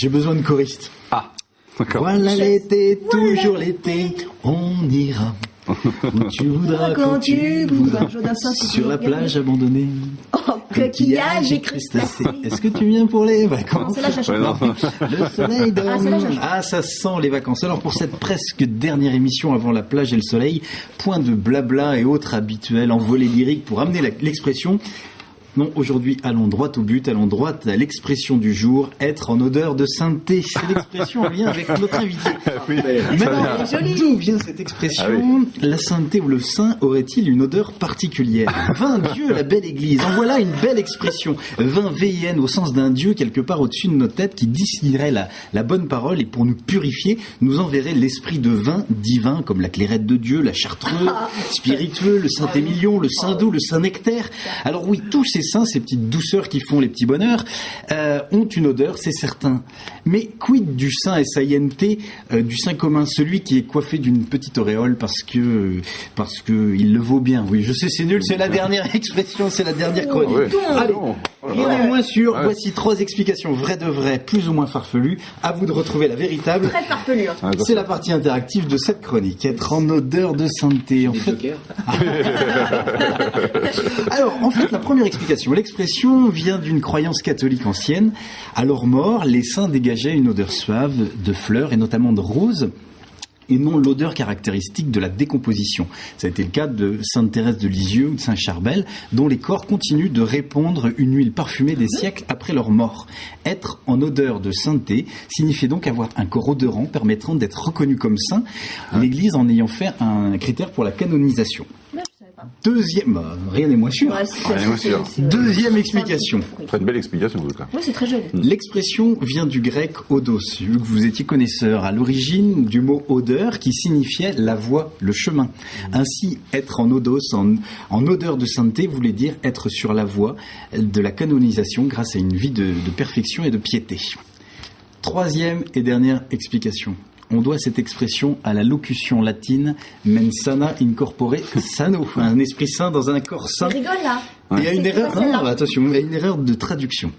J'ai besoin de choristes. Ah, d'accord. Voilà l'été, toujours l'été, on ira où tu voudras, quand tu voudras, sur la plage abandonnée. Oh, coquillage et crustacés. Est-ce que tu viens pour les vacances? Celle-là, j'achète pas. Le soleil donne. celle-là, j'achète. Ça sent les vacances. Alors, pour cette presque dernière émission avant la plage et le soleil, point de blabla et autres habituels envolées lyriques pour amener l'expression. Non, aujourd'hui, allons droit au but, allons droit à l'expression du jour, être en odeur de sainteté. C'est l'expression en lien avec notre invité. Oui, Maintenant, d'où vient cette expression? La sainteté ou le saint aurait-il une odeur particulière? Vin Dieu, la belle église. En voilà une belle expression. Vin VIN au sens d'un Dieu quelque part au-dessus de nos têtes qui distillerait la bonne parole et pour nous purifier, nous enverrait l'esprit de vin divin comme la clairette de Dieu, la chartreuse, spiritueux, le Saint-Émilion, le Saint-Doux, le Saint-Nectaire. Alors oui, tous ces saints, ces petites douceurs qui font les petits bonheurs, ont une odeur, c'est certain. Mais quid du saint S-A-I-N-T, du saint commun, celui qui est coiffé d'une petite auréole parce que il le vaut bien. Oui, je sais, c'est nul, c'est la dernière expression, c'est la dernière chronique. Allez, rien n'est moins sûr. Voici 3 explications vraies de vraies, plus ou moins farfelues. À vous de retrouver la véritable. Très farfelu. C'est la partie interactive de cette chronique. Être en odeur de sainteté. En fait, alors, en fait, la première explication. L'expression vient d'une croyance catholique ancienne. À leur mort, les saints dégageaient une odeur suave de fleurs et notamment de roses, et non l'odeur caractéristique de la décomposition. Ça a été le cas de Sainte Thérèse de Lisieux ou de Saint Charbel, dont les corps continuent de répandre une huile parfumée des siècles après leur mort. Être en odeur de sainteté signifiait donc avoir un corps odorant permettant d'être reconnu comme saint, l'Église en ayant fait un critère pour la canonisation. Deuxième, rien n'est moins sûr. Deuxième explication. C'est une belle explication en tout cas. Oui, c'est très joli. L'expression vient du grec odos, vu que vous étiez connaisseur, à l'origine du mot odeur qui signifiait la voie, le chemin. Ainsi, être en odos, en odeur de sainteté, voulait dire être sur la voie de la canonisation grâce à une vie de perfection et de piété. Troisième et dernière explication. On doit cette expression à la locution latine mens sana in corpore sano, un esprit sain dans un corps sain. Tu rigoles là? Et à une erreur, attention, il y a une erreur de traduction.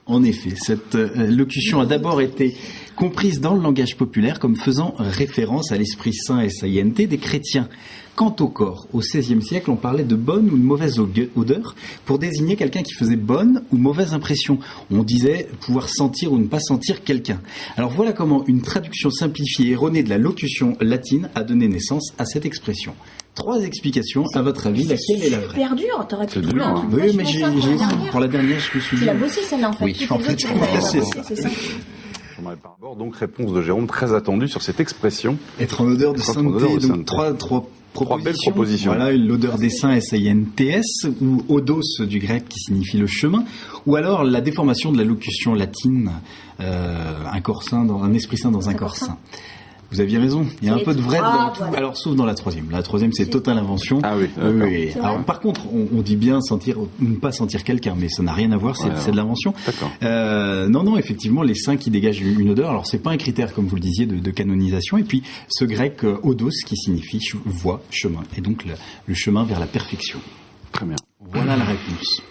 En effet, cette locution a d'abord été comprise dans le langage populaire comme faisant référence à l'esprit saint S-A-I-N-T des chrétiens. Quant au corps, au XVIe siècle, on parlait de bonne ou de mauvaise odeur pour désigner quelqu'un qui faisait bonne ou mauvaise impression. On disait pouvoir sentir ou ne pas sentir quelqu'un. Alors voilà comment une traduction simplifiée et erronée de la locution latine a donné naissance à cette expression. 3 explications, à votre avis, laquelle est la vraie? Super dur, t'aurais pu trouver un truc. Oui, mais pour la dernière, je me suis dit. Tu l'as bossé celle-là en fait. Oui, en fait, c'est ça. Jean-Marie Parbord, donc réponse de Jérôme très attendue sur cette expression. Être en odeur de sainteté, donc 3 belles propositions. Voilà, l'odeur des saints S-A-I-N-T-S, ou odos du grec qui signifie le chemin, ou alors la déformation de la locution latine, un corps saint, un esprit saint dans un corps saint. Vous aviez raison, il y a un peu de vrai dans tout, voilà. alors sauf dans la troisième. La troisième, c'est totale invention. Ah oui, oui. Alors par contre, on dit bien sentir ou ne pas sentir quelqu'un, mais ça n'a rien à voir, c'est de l'invention. Non, effectivement, les saints qui dégagent une odeur, alors c'est pas un critère, comme vous le disiez, de canonisation, et puis ce grec odos qui signifie voie, chemin, et donc le chemin vers la perfection. Très bien. Voilà la réponse.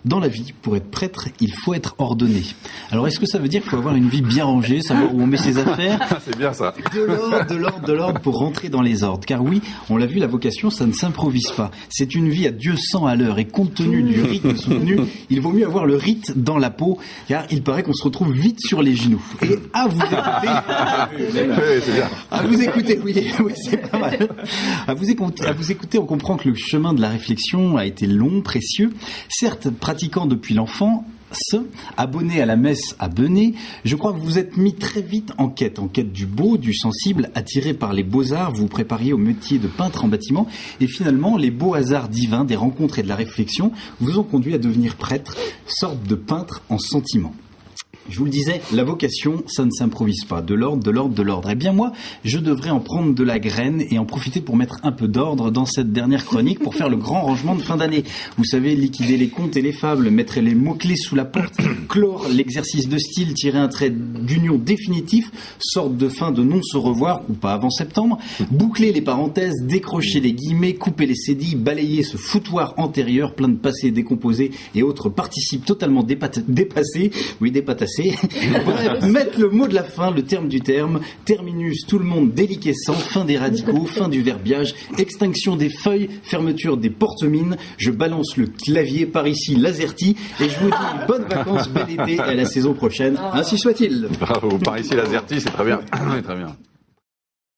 Dans la vie, pour être prêtre, il faut être ordonné. Alors, est-ce que ça veut dire qu'il faut avoir une vie bien rangée, savoir où on met ses affaires? C'est bien ça. De l'ordre pour rentrer dans les ordres. Car oui, on l'a vu, la vocation, ça ne s'improvise pas. C'est une vie à Dieu 100 à l'heure. Et compte tenu du rythme soutenu, il vaut mieux avoir le rite dans la peau, car il paraît qu'on se retrouve vite sur les genoux. Et à vous écouter, oui, c'est pas mal. À vous écouter, on comprend que le chemin de la réflexion a été long, précieux. Certes, pratiquant depuis l'enfance, abonné à la messe à Benet, je crois que vous vous êtes mis très vite en quête du beau, du sensible, attiré par les beaux-arts, vous vous prépariez au métier de peintre en bâtiment, et finalement, les beaux hasards divins des rencontres et de la réflexion vous ont conduit à devenir prêtre, sorte de peintre en sentiment. Je vous le disais, la vocation, ça ne s'improvise pas. De l'ordre. Eh bien moi, je devrais en prendre de la graine et en profiter pour mettre un peu d'ordre dans cette dernière chronique pour faire le grand rangement de fin d'année. Vous savez, liquider les contes et les fables, mettre les mots-clés sous la porte, clore l'exercice de style, tirer un trait d'union définitif, sorte de fin de non se revoir ou pas avant septembre, boucler les parenthèses, décrocher les guillemets, couper les cédilles, balayer ce foutoir antérieur plein de passés décomposés et autres participes totalement dépassés, passer. Bref, mettre le mot de la fin, le terme du terme, terminus, tout le monde déliquescent, fin des radicaux, fin du verbiage, extinction des feuilles, fermeture des porte-mines. Je balance le clavier par ici, l'azerty, et je vous dis bonnes vacances, bel été et à la saison prochaine. Ainsi soit-il. Bravo, par ici, l'azerty, c'est très bien. Oui, très bien.